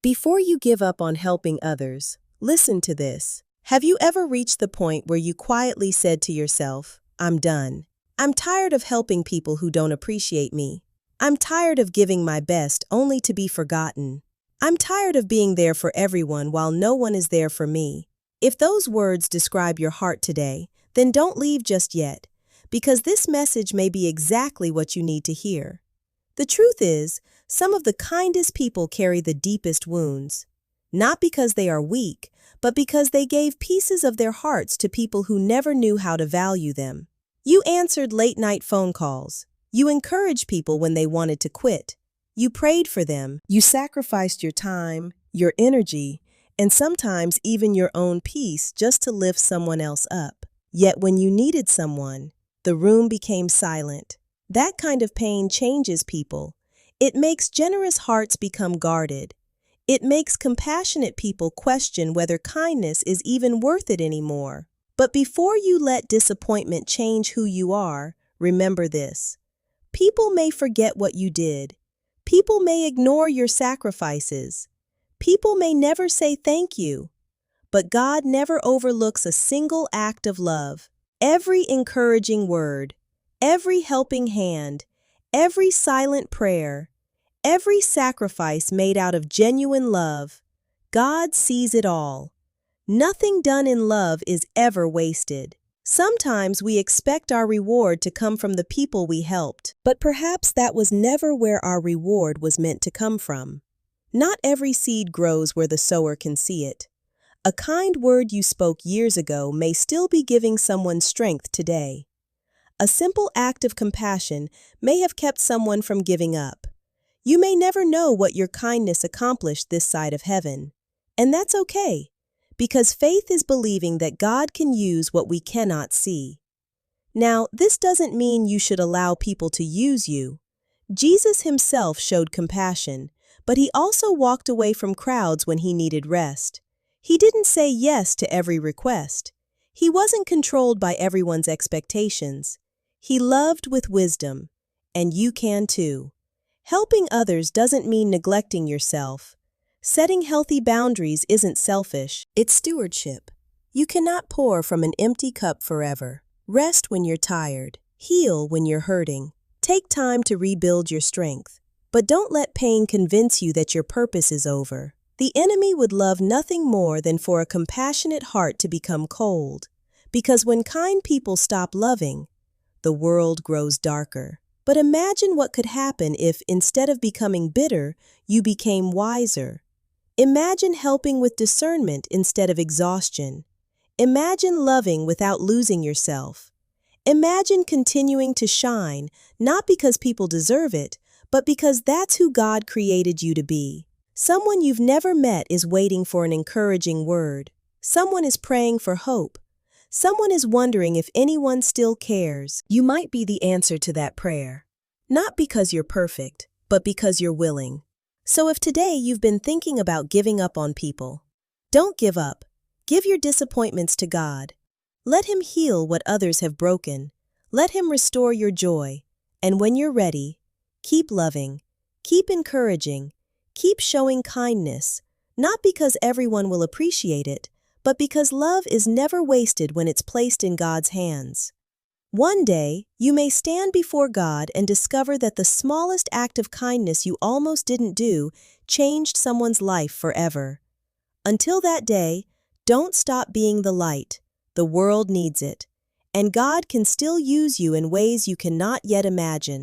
Before you give up on helping others, listen to this. Have you ever reached the point where you quietly said to yourself, "I'm done. I'm tired of helping people who don't appreciate me. I'm tired of giving my best only to be forgotten. I'm tired of being there for everyone while no one is there for me"? If those words describe your heart today, then don't leave just yet, because this message may be exactly what you need to hear. The truth is, some of the kindest people carry the deepest wounds, not because they are weak, but because they gave pieces of their hearts to people who never knew how to value them. You answered late-night phone calls. You encouraged people when they wanted to quit. You prayed for them. You sacrificed your time, your energy, and sometimes even your own peace just to lift someone else up. Yet when you needed someone, the room became silent. That kind of pain changes people. It makes generous hearts become guarded. It makes compassionate people question whether kindness is even worth it anymore. But before you let disappointment change who you are, remember this. People may forget what you did. People may ignore your sacrifices. People may never say thank you. But God never overlooks a single act of love. Every encouraging word, every helping hand, every silent prayer, every sacrifice made out of genuine love, God sees it all. Nothing done in love is ever wasted. Sometimes we expect our reward to come from the people we helped, but perhaps that was never where our reward was meant to come from. Not every seed grows where the sower can see it. A kind word you spoke years ago may still be giving someone strength today. A simple act of compassion may have kept someone from giving up. You may never know what your kindness accomplished this side of heaven. And that's okay, because faith is believing that God can use what we cannot see. Now, this doesn't mean you should allow people to use you. Jesus himself showed compassion, but he also walked away from crowds when he needed rest. He didn't say yes to every request. He wasn't controlled by everyone's expectations. He loved with wisdom, and you can too. Helping others doesn't mean neglecting yourself. Setting healthy boundaries isn't selfish, it's stewardship. You cannot pour from an empty cup forever. Rest when you're tired. Heal when you're hurting. Take time to rebuild your strength. But don't let pain convince you that your purpose is over. The enemy would love nothing more than for a compassionate heart to become cold. Because when kind people stop loving, the world grows darker. But imagine what could happen if, instead of becoming bitter, you became wiser. Imagine helping with discernment instead of exhaustion. Imagine loving without losing yourself. Imagine continuing to shine, not because people deserve it, but because that's who God created you to be. Someone you've never met is waiting for an encouraging word. Someone is praying for hope. Someone is wondering if anyone still cares. You might be the answer to that prayer. Not because you're perfect, but because you're willing. So if today you've been thinking about giving up on people, don't give up. Give your disappointments to God. Let him heal what others have broken. Let him restore your joy. And when you're ready, keep loving, keep encouraging, keep showing kindness, not because everyone will appreciate it, but because love is never wasted when it's placed in God's hands. One day, you may stand before God and discover that the smallest act of kindness you almost didn't do changed someone's life forever. Until that day, don't stop being the light. The world needs it. And God can still use you in ways you cannot yet imagine.